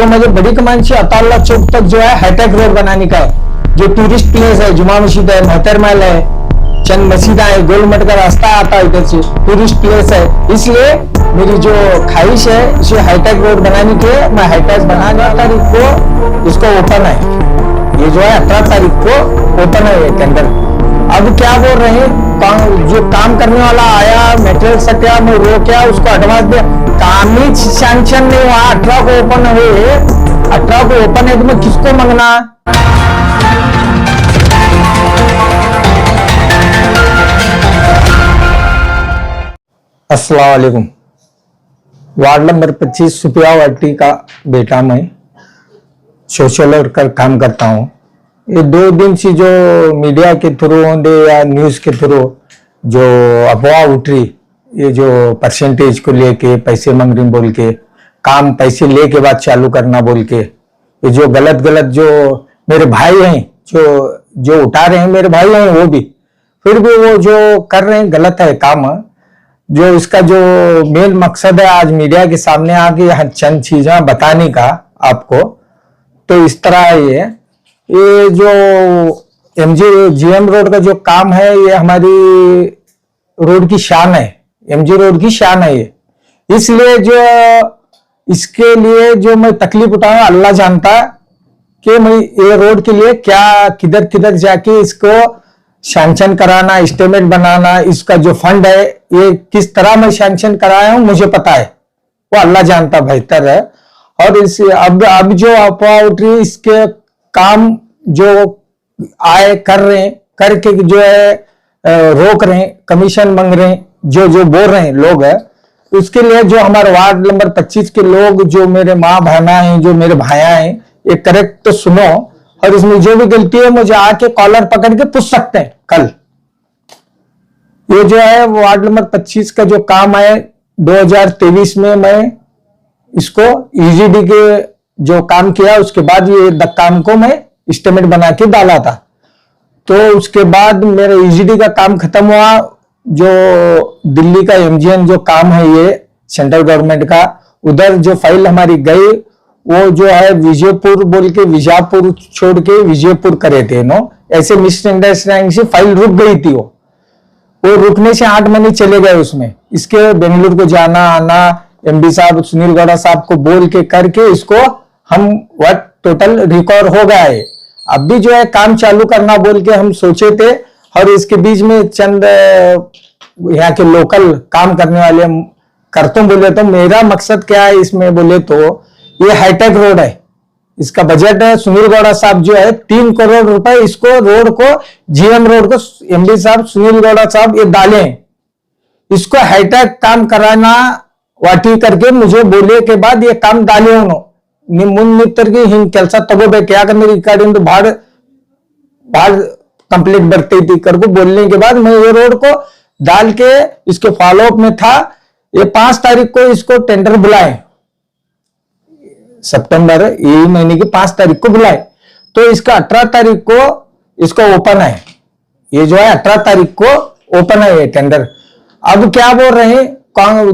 तो मुझे बड़ी कमान से अताउल्ला चौक तक जो है हाईटेक रोड बनाने का है, जो टूरिस्ट प्लेस है, जुमा मस्जिद है, महतर महल है, चंद मस्जिदा है, गोलमट का रास्ता आता है इधर से, टूरिस्ट प्लेस है। इसलिए मेरी जो ख्वाहिश है इसे हाईटेक रोड बनाने के, मैं हाईटेक बना 18 तारीख को इसको ओपन है, ये जो है 18 तारीख को ओपन है ये टेंडर। अब क्या बोल रहे हैं, जो काम करने वाला आया, मेटेरियल सट्या में वो क्या उसको एडवांस दिया, काम ही सैंक्शन नहीं हुआ, 18 को ओपन हुए, 18 को ओपन है तो मैं किसको मांगना। अस्सलाम वालेकुम। वार्ड नंबर 25 सुपिया वाटी का बेटा मैं सोशल वर्कर काम करता हूँ। ये 2 दिन से जो मीडिया के थ्रू दे या न्यूज के थ्रू जो अफवाह उठ रही, ये जो परसेंटेज को लेके पैसे मांग रही बोल के, काम पैसे लेके बाद चालू करना बोल के, ये जो गलत जो मेरे भाई हैं जो उठा रहे हैं, मेरे भाई हैं वो भी, फिर भी वो जो कर रहे हैं गलत है काम। जो इसका जो मेन मकसद है आज मीडिया के सामने आके चंद चीजें बताने का आपको, तो इस तरह है ये जो जीएम रोड का जो काम है, ये हमारी रोड की शान है, एमजी रोड की शान है ये। इसलिए जो इसके लिए जो मैं तकलीफ उठाऊं अल्लाह जानता कि मैं ये रोड के लिए क्या किधर जाके इसको सैंक्शन कराना, एस्टिमेट बनाना, इसका जो फंड है ये किस तरह मैं सैंक्शन कराया हूं मुझे पता है, वो अल्लाह जानता बेहतर है। और इस अब जो अफवाह उठ रही, इसके काम जो आए कर रहे हैं, करके जो है रोक रहे हैं, कमीशन मांग रहे हैं, जो बोल रहे हैं लोग है, उसके लिए जो हमारे वार्ड नंबर 25 के लोग, जो मेरे माँ बहना हैं, जो मेरे भाइया हैं, ये करेक्ट तो सुनो, और इसमें जो भी गलती है मुझे आके कॉलर पकड़ के पूछ सकते हैं कल। ये जो है वार्ड नंबर 25 का जो काम है 2023 में मैं इसको ईजीडी के जो काम किया, उसके बाद ये काम को मैं एस्टिमेट बना के डाला था। तो उसके बाद मेरा ईजीडी का काम खत्म हुआ, जो दिल्ली का एमजीएन जो काम है ये सेंट्रल गवर्नमेंट का, उधर जो फाइल हमारी गई वो जो है विजयपुर बोल के विजापुर छोड़ के विजयपुर करे थे नो, ऐसे मिसअंडरस्टैंडिंग से फाइल रुक गई थी। वो रुकने से 8 महीने चले गए उसमें, इसके बेंगलुरु को जाना आना, एमडी साहब सुनील गौड़ा साहब को बोल के करके इसको हम वट टोटल रिकवर हो गया है। अब भी जो है काम चालू करना बोल के हम सोचे थे, और इसके बीच में चंद यहाँ के लोकल काम करने वाले करतों बोले, तो मेरा मकसद क्या है इसमें बोले तो ये हाईटेक रोड है, इसका बजट है सुनील गौड़ा साहब जो है 3 करोड़ रुपए इसको रोड को, जीएम रोड को एमडी साहब सुनील गौड़ा साहब ये डाले, इसको हाईटेक काम कराना वाटी करके मुझे बोले के बाद ये काम डाले उन्होंने मुन्नितरगी हिंग ಕೆಲಸ ತಗೋಬೇಕು, ಯಾಕಂದ್ರೆ ಈ ಕಡೆಯಿಂದ भाड़ कंप्लीट बढ़ती थी करको बोलने के बाद मैं ये रोड को डाल के इसके फॉलोअप में था। ये 5 तारीख को इसको टेंडर बुलाए, सितंबर यही महीने की 5 तारीख को बुलाए, तो इसका 18 तारीख को इसको ओपन है, ये जो है 18 तारीख को ओपन है ये टेंडर। अब क्या बोल रहे हैं,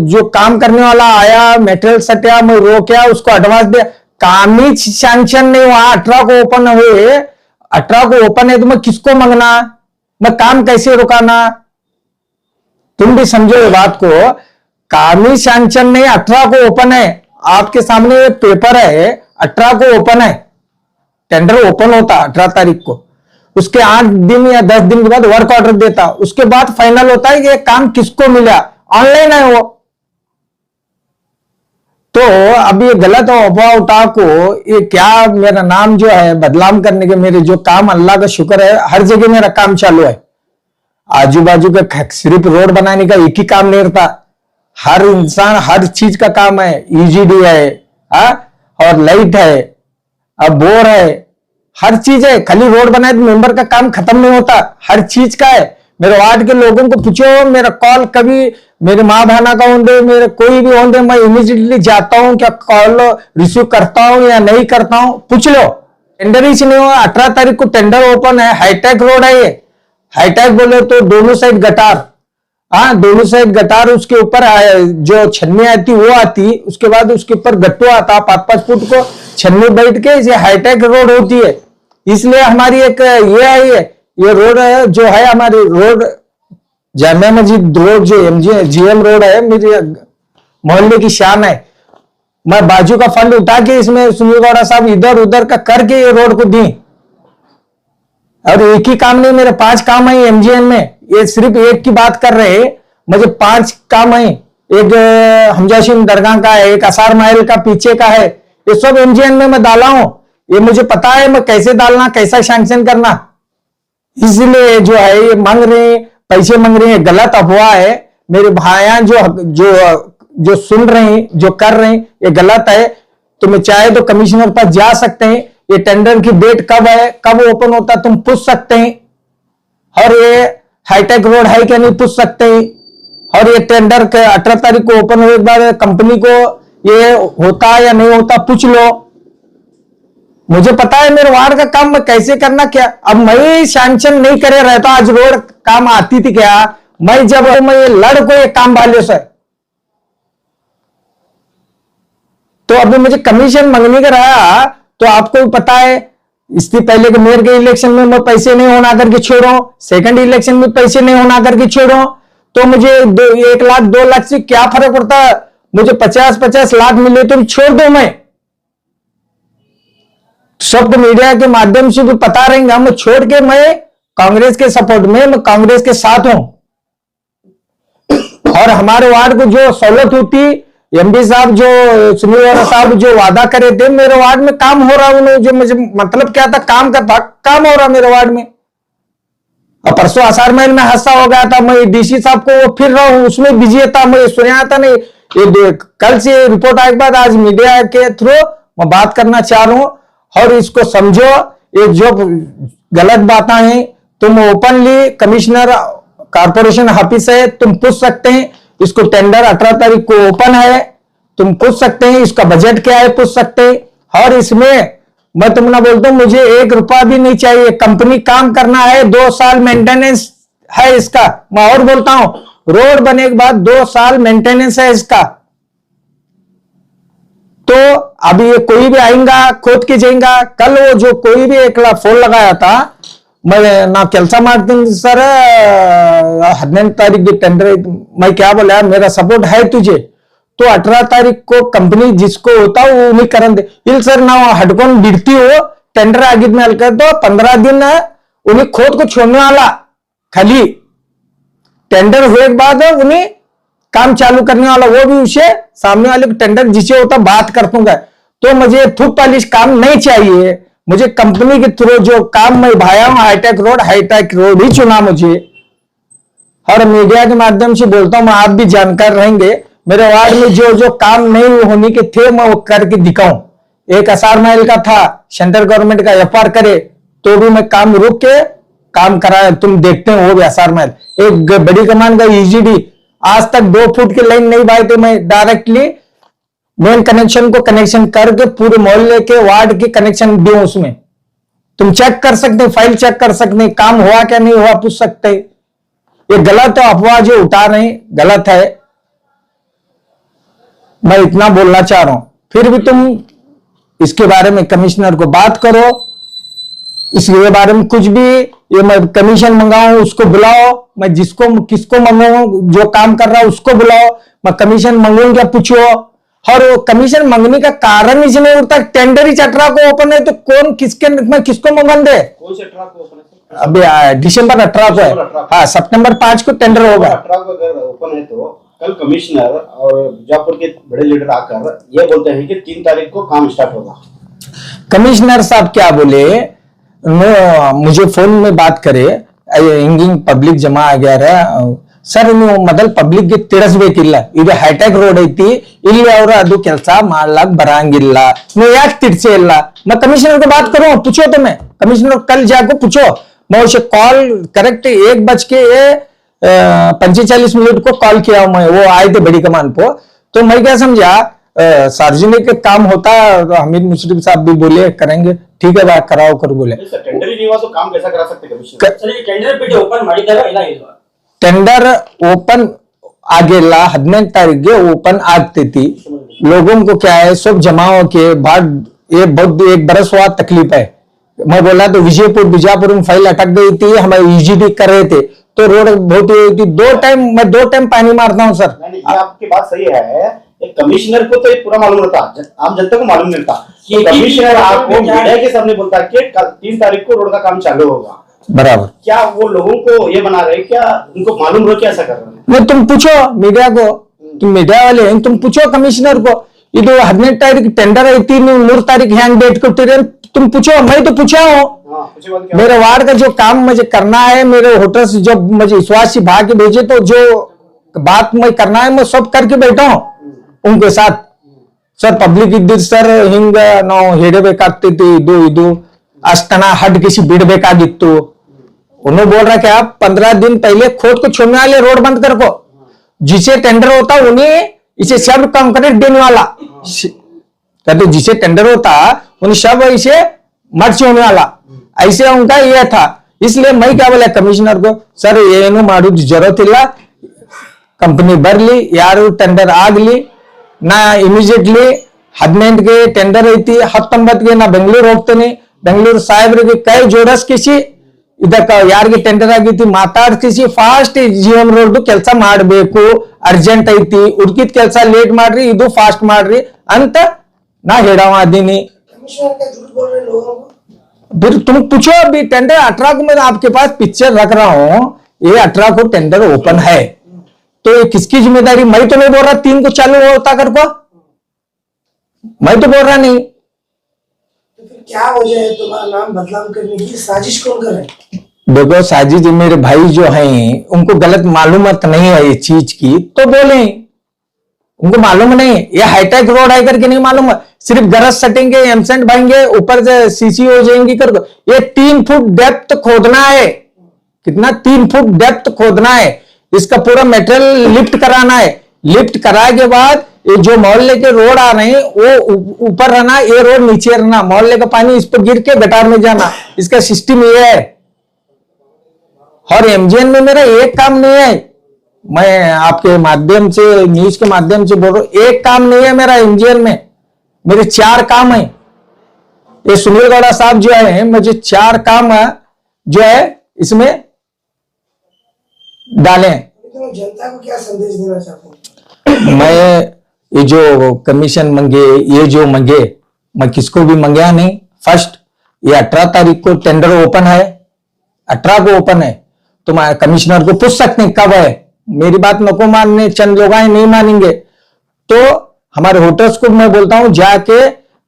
जो काम करने वाला आया, मेटेरियल सट्या में रोका, उसको एडवांस दिया, काम ही सैंक्शन नहीं हुआ, 18 को ओपन हुए, 18 को ओपन है तो मैं किसको मांगना, मैं काम कैसे रुकाना। तुम भी समझो ये बात को, काम ही सैंक्शन नहीं, 18 को ओपन है, आपके सामने पेपर है, 18 को ओपन है, टेंडर ओपन होता 18 तारीख को, उसके 8 दिन या 10 दिन के बाद वर्क ऑर्डर देता, उसके बाद फाइनल होता है कि ये काम किसको मिला, ऑनलाइन है वो। तो अब ये गलत अफवाह उठा को ये क्या मेरा नाम जो है बदनाम करने के, मेरे जो काम अल्लाह का शुक्र है हर जगह मेरा काम चालू है, आजू बाजू का सिर्फ रोड बनाने का एक ही काम नहीं रहता, हर इंसान हर चीज का काम है, ईजीडी है और लाइट है, अब बोर है, हर चीज है। खाली रोड बनाए तो मेंबर का काम खत्म नहीं होता, हर चीज का है। मेरे वार्ड के लोगों को पूछो, मेरा कॉल कभी मेरे माँ बहना का होंगे, मेरे कोई भी होंगे, मैं इमीडिएटली जाता हूं, क्या कॉल रिसीव करता हूं या नहीं करता हूं, पूछ लो। टेंडर ही नहीं हुआ, 18 तारीख को टेंडर ओपन है, हाईटेक रोड है ये, हाईटेक बोले तो दोनों साइड गटार, हाँ, दोनों साइड गटार, उसके ऊपर जो छन्नी आती वो आती, उसके बाद उसके ऊपर गट्टू आता, 5-5 फुट को छन्नी बैठ के, इसे हाईटेक रोड होती है। इसलिए हमारी एक ये है, ये रोड है जो है हमारी रोड, जामिया मस्जिद रोड जो GM रोड है, मेरे मोहल्ले की शान है। मैं बाजू का फंड उठा के इसमें सुनील गौड़ा साहब इधर उधर का करके ये रोड को दी। और एक ही काम नहीं, मेरे 5 काम है MGN में, ये सिर्फ एक की बात कर रहे हैं, मुझे 5 काम है। एक हमजाशिम दरगाह का है, एक असार महल का पीछे का है, ये सब MGN में मैं डाला हूं। ये मुझे पता है मैं कैसे डालना, कैसा सैंक्शन करना। इसलिए जो है ये मांग रहे हैं, पैसे मांग रहे हैं, गलत अफवाह है। मेरे भाइयां जो सुन रहे हैं, जो कर रहे हैं, ये गलत है। तो मैं चाहे तो कमिश्नर पास जा सकते हैं, ये टेंडर की डेट कब है, कब ओपन होता है, तुम पूछ सकते हैं। और ये हाईटेक रोड है क्या नहीं पूछ सकते हैं। और ये टेंडर के 18 तारीख को ओपन होने के बाद कंपनी को ये होता है या नहीं होता पूछ लो। मुझे पता है मेरे वार्ड का काम मैं कैसे करना क्या। अब मैं सैंक्शन नहीं करे रहता, आज रोड काम आती थी क्या। मैं जब मैं लड़ को ये काम वाले से, तो अभी मुझे कमीशन मांगने का रहा, तो आपको भी पता है इससे पहले के मेयर के इलेक्शन में मैं पैसे नहीं होना करके छोड़ो, सेकंड इलेक्शन में पैसे नहीं होना करके छोड़ो, तो मुझे 1 लाख 2 लाख से क्या फर्क पड़ता है। मुझे 50-50 लाख मिले तो छोड़ दो। मैं सबको मीडिया के माध्यम से भी पता रहेगा, मैं छोड़ के मैं कांग्रेस के सपोर्ट में, मैं कांग्रेस के साथ हूं। और हमारे वार्ड को जो सहूलत होती, MP साहब जो सुनील गौड़ा साहब जो वादा करे थे, मेरे वार्ड में काम हो रहा। उन्होंने जो मुझे मतलब क्या था, काम का था, काम हो रहा मेरे वार्ड में। और परसों असार महल में हादसा हो गया था, मैं DC साहब को वो फिर रहा हूं, उसमें बिजी था, मैं सुना था नहीं। ये कल से रिपोर्ट आए के बाद आज मीडिया के थ्रू मैं बात करना चाह रहा हूं। और इसको समझो, ये जो गलत बातें हैं, तुम ओपनली कमिश्नर कारपोरेशन ऑफिस है, तुम पूछ सकते हैं। इसको टेंडर 18 तारीख को ओपन है, तुम पूछ सकते हैं। इसका बजट क्या है पूछ सकते हैं। और इसमें मैं तुमने बोलता हूं, मुझे 1 रुपया भी नहीं चाहिए। कंपनी काम करना है, 2 साल मेंटेनेंस है इसका। मैं और बोलता हूं, रोड बने के बाद 2 साल मेंटेनेंस है इसका। तो अभी ये कोई भी आएगा खोद के जाएगा। कल वो जो कोई भी एक फोन लगाया था, मैं ना ಕೆಲಸ ಮಾಡ್ತೀನಿ सर, 18 तारीख की टेंडर, मैं क्या बोला, मेरा सपोर्ट है तुझे, तो 18 तारीख को कंपनी जिसको होता वो नहीं करन दे। ಇಲ್ಲ सर ನಾವು हटकोन बिड़ती हो, टेंडर आगे में कर दो, 15 दिन उन्हें खोद को छोड़ने वाला, खाली टेंडर हुए के बाद उन्हें काम चालू करने वाला, वो भी उसे सामने वाले को टेंडर जिसे होता बात कर दूंगा। तो मुझे थूक पालिश काम नहीं चाहिए। मुझे कंपनी के थ्रू जो काम मैं भाया हूं, हाईटेक रोड ही चुना मुझे। और मीडिया के माध्यम से बोलता हूं, आप भी जानकार रहेंगे, मेरे वार्ड में जो जो काम नहीं होने के थे मैं वो करके दिखाऊं। एक असार महल का था, सेंट्रल गवर्नमेंट का FR करे तो भी मैं काम रुक के काम कराया, तुम देखते हो वो भी असार महल। एक बड़ी कमान का EGD, आज तक 2 फुट की लाइन नहीं बाई, तो मैं डायरेक्टली मेन कनेक्शन को कनेक्शन करके पूरे मोहल्ले के वार्ड के कनेक्शन दूं उसमें। तुम चेक कर सकते, फाइल चेक कर सकते, काम हुआ क्या नहीं हुआ पूछ सकते। ये गलत है, अफवाह जो उठा रहे गलत है। मैं इतना बोलना चाह रहा हूं। फिर भी तुम इसके बारे में कमिश्नर को बात करो, इसके बारे में कुछ भी, ये मैं कमीशन मंगाऊं उसको बुलाओ, मैं किसको मंगाऊं, जो काम कर रहा है उसको बुलाओ, मैं कमीशन मंगूंगा क्या पूछो। और वो कमीशन मांगने का कारण इसमें उठता, टेंडर ही 18 को ओपन है, तो कौन किसको मंगन दे। कौन से 18 को ओपन है? अभी दिसंबर 18 को है। हाँ, सितंबर 5 को टेंडर होगा। 18 को अगर ओपन है तो कल कमिश्नर और बीजापुर के बड़े लीडर आकर ये बोलते हैं कि 3 तारीख को काम स्टार्ट होगा। कमिश्नर साहब क्या बोले, मुझे फोन में बात करे, इंगिंग पब्लिक जमा आ गया रहा ಸರ್, ನೀವು ಮೊದಲು ಪಬ್ಲಿಕ್ ಗೆ ತಿಳಿಸಬೇಕಿಲ್ಲ, ಇದು ಹೈಟೆಕ್ ರೋಡ್ ಐತಿ, ಇಲ್ಲಿ ಅವರು ಅದು ಕೆಲಸ ಮಾಡ್ಲಾಕ್ ಬರಂಗಿಲ್ಲ, ನೀವು ಯಾಕೆ ತಿರ್ಸೇ ಇಲ್ಲ। मैं कमिश्नर को बात करूं, पूछो तो मैं कमिश्नर कल जाकर पूछो। मैं उसे कॉल करेक्ट 1:45 को कॉल किया, मैं वो आए थे बड़ी कमान को। तो मैं क्या समझा, सार्वजनिक काम होता, हमीद मुशर्रफ साहब भी बोले करेंगे, ठीक है बात कराओ कर बोले। टेंडर ही नहीं हुआ तो काम कैसा करा सकते कमिश्नर? सर, ये टेंडर पे ओपन ಮಾಡಿದಾರ ಇಲ್ಲ ಇಲ್ವಾ? ಟೆಂಡರ್ ಓಪನ್ ಆಗಿಲ್ಲ 18 तारीख ओपन ಆಗ್ತೈತಿ लोगों को क्या है सब जमाओ के बाद ये बहुत एक बरस हुआ तकलीफ है मैं बोला तो बीजापुर में फाइल अटक गई थी हमारे ईजीडी कर रहे थे तो रोड बहुत हुई थी मैं दो टाइम पानी मारता हूँ सर नहीं, ये आपकी बात सही है। एक कमिश्नर को तो ये पूरा मालूम रहता, आम जनता को मालूम नहीं रहता। तो कमिश्नर आपको मीडिया के सामने बोलता है कि 3 तारीख को रोड का काम चालू होगा, बराबर क्या वो लोगों को ये बना रहे, क्या उनको मालूम हो क्या ऐसा कर रहे हैं? नहीं तुम पूछो मीडिया को तुम मीडिया वाले हैं तुम पूछो कमिश्नर को ಇದು 18 तारीख ಟೆಂಡರ್ ಐತಿ ನೀವು 3 तारीख हैंग डेट ಕೊಟ್ಟಿರಿ तुम पूछो मैं तो पूछा हूँ उसके बाद क्या मेरे वार्ड का जो काम मुझे करना है मेरे होटल से जब मुझे विश्वास से भाग के भेजे तो जो बात मैं करना है मैं सब करके बैठा हूँ उनके साथ सर पब्लिक इद्दी सर ಹಿಂಗ ನಾವು ಹೇಳಬೇಕಾಗ್ತೈತಿ ಇದು ಅಷ್ಟನ ಹಡ್ ಕಿಸಿ ಬಿಡಬೇಕಾಗಿತ್ತು उन्होंने बोल रहा कि आप 15 दिन पहले खोद को छोड़ने वाले रोड बंद कर को जिसे टेंडर होता उन्हें इसे सब कंक्रीट देने वाला तो जिसे टेंडर होता उन्हें सब इसे मर्च होने वाला ऐसे उनका यह था इसलिए मैं क्या बोला कमिश्नर को सर ಏನು ಮಾಡೋದು ಜरूरत ಇಲ್ಲ कंपनी ಬರ್ಲಿ ಯಾರು ಟೆಂಡರ್ ಆಗಲಿ ನಾ ಇಮಿಡಿಯೇಟ್ಲಿ 18 ಗೆ ಟೆಂಡರ್ ಐತಿ 19 ಗೆ ನಾ ಬೆಂಗಳೂರು ಹೋಗ್ತೇನೆ ಬೆಂಗಳೂರು ಸಾಹೇಬರಿಗೆ ಕೈ ಜೋಡಿಸಿ ಇದಕ್ಕ ಯಾರಿಗೆ ಟೆಂಡರ್ ಆಗೈತಿ ಮಾತಾಡ್ಸಿ ಫಾಸ್ಟ್ ಜಿಎಂ ರೋಡ್ ಕೆಲಸ ಮಾಡಬೇಕು ಅರ್ಜೆಂಟ್ ಐತಿ ಉಡ್ಕಿದ ಕೆಲಸ ಲೇಟ್ ಮಾಡ್ರಿ ಇದು ಫಾಸ್ಟ್ ಮಾಡ್ರಿ ಅಂತ ನಾ ಹೇಳಾವ ಅದೀನಿ कमिश्नर क्या झूठ बोल रहे हैं लोगों को? फिर तुम पूछो अभी टेंडर 18 को मैं आपके पास पिक्चर रख रहा हूँ ये 18 को टेंडर ओपन है तो ये किसकी जिम्मेदारी मैं तो नहीं बोल रहा 3 को चालू होता कर को मैं तो बोल रहा नहीं तो फिर क्या वजह है तुम्हारा नाम बदनाम करने की साजिश कौन कर रहे हैं? देखो साजिद जी मेरे भाई जो हैं उनको गलत मालूमत नहीं है ये चीज की तो बोले उनको मालूम नहीं ये हाईटेक रोड है करके नहीं मालूम है सिर्फ गरज सटेंगे एमसेंट भाएंगे ऊपर से सीसी हो जाएंगी कर ये 3 फुट डेप्थ खोदना है कितना 3 फुट डेप्थ खोदना है इसका पूरा मेटेरियल लिफ्ट कराना है लिफ्ट कराए के बाद ये जो मोहल्ले के रोड आ रहे हैं वो ऊपर रहना ये रोड नीचे रहना मोहल्ले का पानी इस पर गिर के गटार में जाना इसका सिस्टम ये है और एमजीएन में मेरा एक काम नहीं है मैं आपके माध्यम से न्यूज के माध्यम से बोल रहा हूं एक काम नहीं है मेरा एमजीएन में मेरे 4 काम है ये सुनील गौड़ा साहब जो है मुझे 4 काम जो है इसमें डाले हैं लेकिन जनता को क्या संदेश देना चाहते हैं? मैं ये जो कमीशन मांगे ये जो मांगे मैं किसको भी मांगा नहीं फर्स्ट ये 18 तारीख को टेंडर ओपन है 18 को ओपन है तो मैं कमिश्नर को पूछ सकते हैं कब है मेरी बात नको मानने चंद लोग आए नहीं मानेंगे तो हमारे होटल्स को मैं बोलता हूं जाके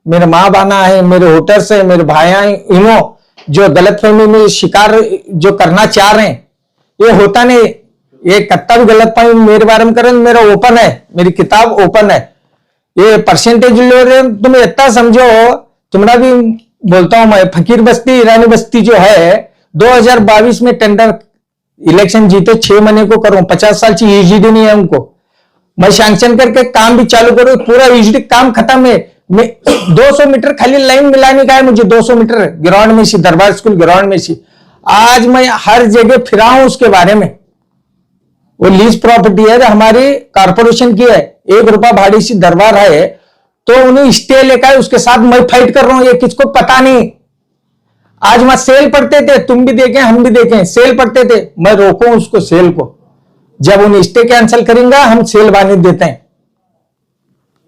मेरे माँ बाना है मेरे होटल्स है मेरे भाई इनो जो गलतफहमी में शिकार जो करना चाह रहे हैं ये होता नहीं ये कत्ता भी गलतफहमी मेरे बारे में करें मेरा ओपन है मेरी किताब ओपन है ये परसेंटेज ले रहे तुम इतना समझो तुम्हारा भी बोलता हूं मैं फकीर बस्ती ईरानी बस्ती जो है 2022 में टेंडर इलेक्शन जीते 6 महीने को करूं 50 साल की ईजीडी नहीं है उनको मैं सैंक्शन करके काम भी चालू करूं पूरा ईजीडी काम खत्म है मैं 200 मीटर खाली लाइन मिलाने का है मुझे 200 मीटर ग्राउंड में से दरबार स्कूल ग्राउंड में से आज मैं हर जगह फिरा हूं उसके बारे में वो लीज प्रॉपर्टी है हमारी कारपोरेशन की है 1 रुपया भाड़ी से दरबार है तो उन्हें स्टे लेकर उसके साथ मैं फाइट कर रहा हूं ये किसको पता नहीं आज वहां सेल पढ़ते थे तुम भी देखें हम भी देखें सेल पढ़ते थे मैं रोकूं उसको सेल को जब उन्हें स्टे कैंसिल करेंगे हम सेल बांध देते हैं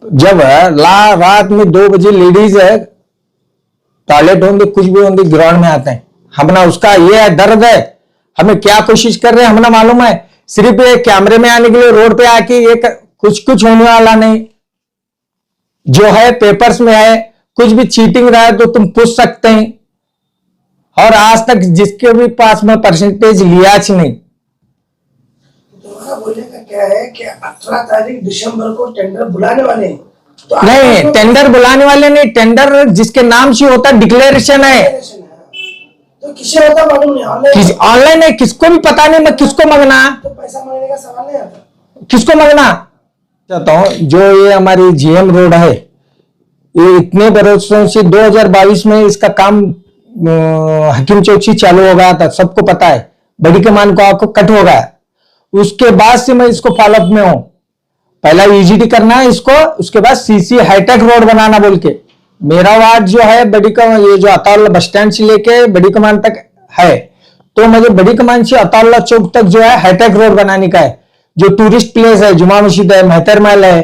जब रात में 2 बजे लेडीज है टॉयलेट होंगे कुछ भी होंगे ग्राउंड में आते हैं हम ना उसका ये है दर्द है हमें क्या कोशिश कर रहे हैं हमें मालूम है सिर्फ ये कैमरे में आने के लिए रोड पे आके ये कुछ होने वाला नहीं जो है पेपर्स में है कुछ भी चीटिंग रहा है तो तुम पूछ सकते हैं और आज तक जिसके भी पास में परसेंटेज लिया नहीं तुम्हारा बोलने का क्या है कि 18 तारीख दिसंबर को टेंडर बुलाने वाले हैं तो नहीं टेंडर बुलाने वाले नहीं टेंडर जिसके नाम से होता डिक्लेरेशन है तो किसे होता मालूम नहीं ऑनलाइन है किसको भी पता नहीं मैं किसको मांगना तो पैसा मांगने का सवाल नहीं आता किसको मांगना चाहता हूं जो ये हमारी जीएम रोड है ये इतने बरसों से 2022 में इसका काम हकीम चौक से चालू हो गया था सबको पता है बड़ी कमान को आपको कट हो गया उसके बाद से मैं इसको फॉलोअप में हूं। पहला ईजीडी करना है इसको, उसके बाद सीसी हाईटेक रोड बनाना बोल के। मेरा वार्ड जो है ये जो अतौल बस स्टैंड से लेके बड़ी कमान तक है, तो मुझे बड़ी कमान से अतौला चौक तक जो है हाईटेक रोड बनाने का है। जो टूरिस्ट प्लेस है, जुमा मस्जिद है, मेहतर महल है,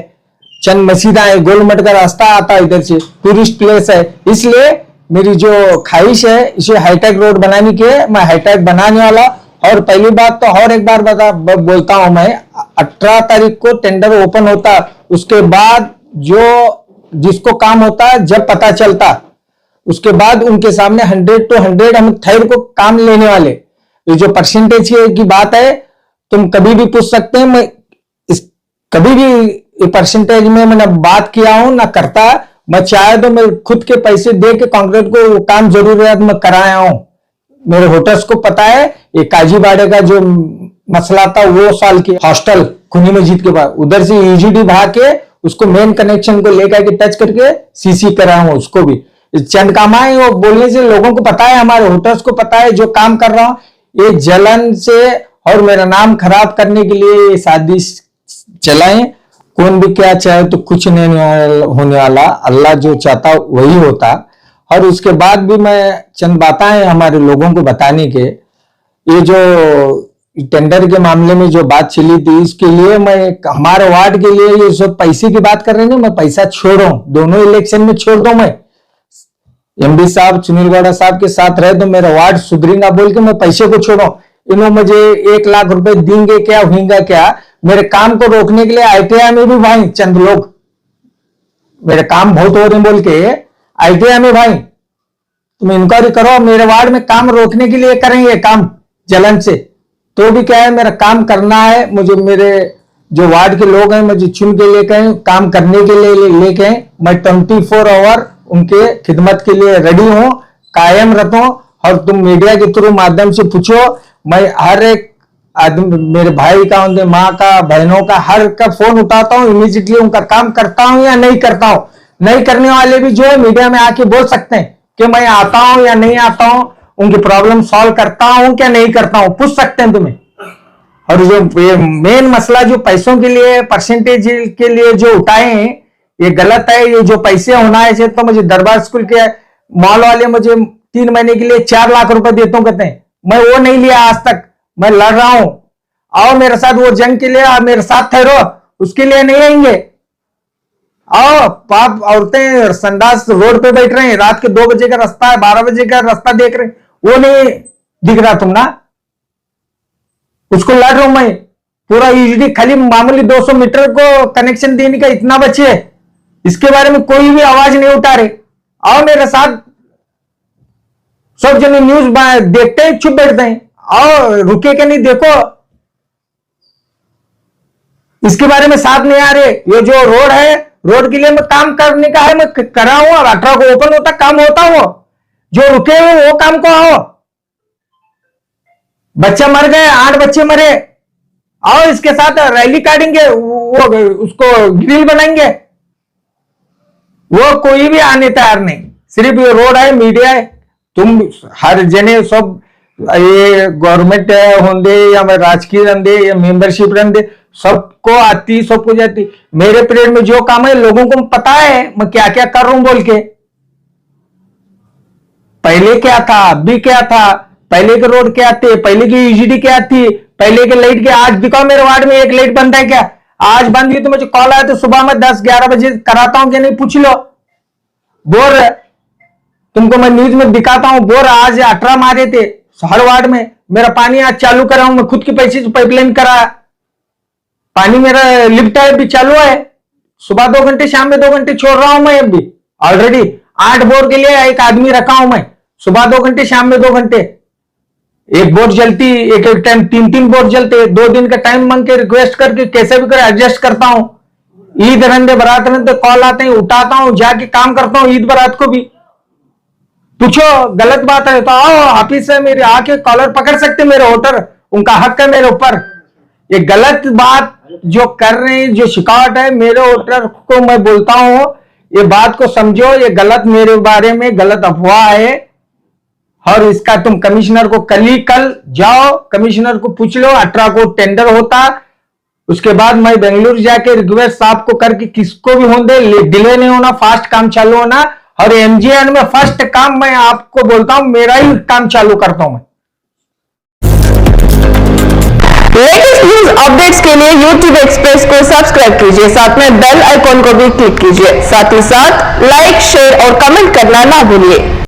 चंद मस्जिदा है, गोलमट का रास्ता आता है इधर से, टूरिस्ट प्लेस है। इसलिए मेरी जो ख्वाहिश है इसे हाईटेक रोड बनाने की है, मैं हाईटेक बनाने वाला। और पहली बात तो और एक बार बोलता हूं, मैं 18 तारीख को टेंडर ओपन होता, उसके बाद जो जिसको काम होता है जब पता चलता, उसके बाद उनके सामने 100 to 100 हम ठहर को काम लेने वाले। ये जो परसेंटेज की बात है, तुम कभी भी पूछ सकते हैं, मैं कभी भी परसेंटेज में मैंने बात किया हूं ना करता। मैं चाहे तो मैं खुद के पैसे दे के कांग्रेस को काम जरूरत में कराया हूं। मेरे होटल्स को पता है, ये काजीबाड़े का जो मसला था, वो साल की हॉस्टल खुनी मस्जिद के बाद उधर से ईजीडी भाग के उसको मेन कनेक्शन को लेकर के टच करके सीसी कराया हूं। उसको भी चंद काम आए, वो बोलने से लोगों को पता है, हमारे होटल्स को पता है जो काम कर रहा हूं। ये जलन से और मेरा नाम खराब करने के लिए ये साजिश चलाएं। कौन भी क्या चाहे तो कुछ नहीं होने वाला, अल्लाह जो चाहता वही होता। और उसके बाद भी मैं चंद बातें हमारे लोगों को बताने के, ये जो टेंडर के मामले में जो बात चली थी, इसके लिए मैं हमारे वार्ड के लिए ये सब पैसे की बात कर रहे हैं, मैं पैसा छोड़ रहा हूं, दोनों इलेक्शन में छोड़ दूं। मैं एमडी साहब सुनील गौड़ा साहब के साथ रहे तो मेरा वार्ड सुधरेगा बोल के मैं पैसे को छोड़ा। इन्होंने मुझे 1 लाख रुपए देंगे क्या होगा क्या, मेरे काम को रोकने के लिए आईटीआई में भी भाई चंद लोग मेरे काम बहुत हो रहे बोल के आईटीआई में भाई तुम इंक्वायरी करो, मेरे वार्ड में काम रोकने के लिए करेंगे काम जलन से। तो भी क्या है, मेरा काम करना है, मुझे मेरे जो वार्ड के लोग हैं मुझे चुन के लेके काम करने के लिए लेके मैं 24 आवर उनके खिदमत के लिए रेडी हूं, कायम रहता हूं। और तुम मीडिया के थ्रू माध्यम से पूछो, मैं हर एक आदमी, मेरे भाई का, उनके माँ का, बहनों का, हर का फोन उठाता हूँ, इमीडिएटली उनका काम करता हूँ या नहीं करता हूँ। नहीं करने वाले भी जो है मीडिया में आके बोल सकते हैं कि मैं आता हूं या नहीं आता हूं, उनकी प्रॉब्लम सॉल्व करता हूं क्या नहीं करता हूं, पूछ सकते हैं तुम्हें। और जो ये मेन मसला जो पैसों के लिए परसेंटेज के लिए जो उठाए हैं, ये गलत है। ये जो पैसे होना है, तो मुझे दरबार स्कूल के मॉल वाले मुझे 3 महीने के लिए 4 लाख रुपए देता हूं, कहते हैं मैं वो नहीं लिया आज तक, मैं लड़ रहा हूं। आओ मेरे साथ वो जंग के लिए, आप मेरे साथ ठहरो, उसके लिए नहीं आएंगे। आओ, पाप औरतें संडास रोड पे बैठ रहे हैं, रात के 2 बजे का रास्ता है, 12 बजे का रास्ता देख रहे हैं, वो नहीं दिख रहा तुम ना, उसको लड़ रहा हूं मैं। पूरा ईजीडी खाली मामूली 200 मीटर को कनेक्शन देने का इतना बचे, इसके बारे में कोई भी आवाज नहीं उठा रहे। आओ मेरे साथ, सब जने न्यूज देखते हैं चुप बैठते हैं, आओ रुके के नहीं देखो, इसके बारे में साथ नहीं आ रहे। ये जो रोड है, रोड के लिए मैं काम करने का है, मैं कर रहा हूं। 18 को ओपन होता काम होता हो, जो रुके हो वो काम को आओ। बच्चे मर गए, 8 बच्चे मरे, आओ इसके साथ रैली काटेंगे, वो उसको ग्रिल बनाएंगे, वो कोई भी आने तैयार नहीं। सिर्फ ये रोड है, मीडिया है, तुम हर जने सब ये गवर्नमेंट होंगे या राजकीय रंदे या मेंबरशिप रंदे, सबको आती, सबको जाती। मेरे पीरियड में जो काम है लोगों को पता है मैं क्या क्या कर रहा हूं बोल के। पहले क्या था, अभी क्या था, पहले के रोड क्या थे, पहले की ईजीडी क्या थी, पहले के लाइट क्या। आज दिखाओ मेरे वार्ड में एक लाइट बंद है क्या, आज बंद हुई तो मुझे कॉल आया तो सुबह में 10-11 बजे कराता हूं कि नहीं, पूछ लो। बोर तुमको मैं न्यूज में दिखाता हूं, बोर आज 18 मारे थे हर वार्ड में। मेरा पानी आज चालू करा हूं, मैं खुद के पैसे से पाइपलाइन करा, पानी मेरा लिफ्ट है भी चालू है, सुबह 2 घंटे शाम में 2 घंटे छोड़ रहा हूं मैं। अभी ऑलरेडी 8 बोर के लिए एक आदमी रखा हूं मैं, सुबह 2 घंटे शाम में 2 घंटे, एक बोर जलती, एक टाइम 3-3 बोर जलते, 2 दिन का टाइम मांग के रिक्वेस्ट करके कैसे भी कर एडजस्ट करता हूं। ईद रंदे बरात रंदे कॉल आते हैं, उठाता हूं, जाके काम करता हूं। ईद बरात को भी पूछो, गलत बात है तो आओ ऑफिस से मेरे आके कॉलर पकड़ सकते मेरे वोटर, उनका हक है मेरे ऊपर। ये गलत बात जो कर रहे हैं, जो शिकायत है मेरे वोटर को, मैं बोलता हूं ये बात को समझो, ये गलत मेरे बारे में गलत अफवाह है। और इसका तुम कमिश्नर को कल जाओ, कमिश्नर को पूछ लो 18 को टेंडर होता। उसके बाद मैं बेंगलुरु जाके रिक्वेस्ट साहब को करके किसको भी होने दे, डिले नहीं होना, फास्ट काम चालू होना। और एमजीएन में फर्स्ट काम मैं आपको बोलता हूं, मेरा ही काम चालू करता हूं मैं। लेटेस्ट न्यूज अपडेट्स के लिए YouTube एक्सप्रेस को सब्सक्राइब कीजिए, साथ में बेल आइकॉन को भी क्लिक कीजिए। साथ ही साथ लाइक, शेयर और कमेंट करना ना भूलिए।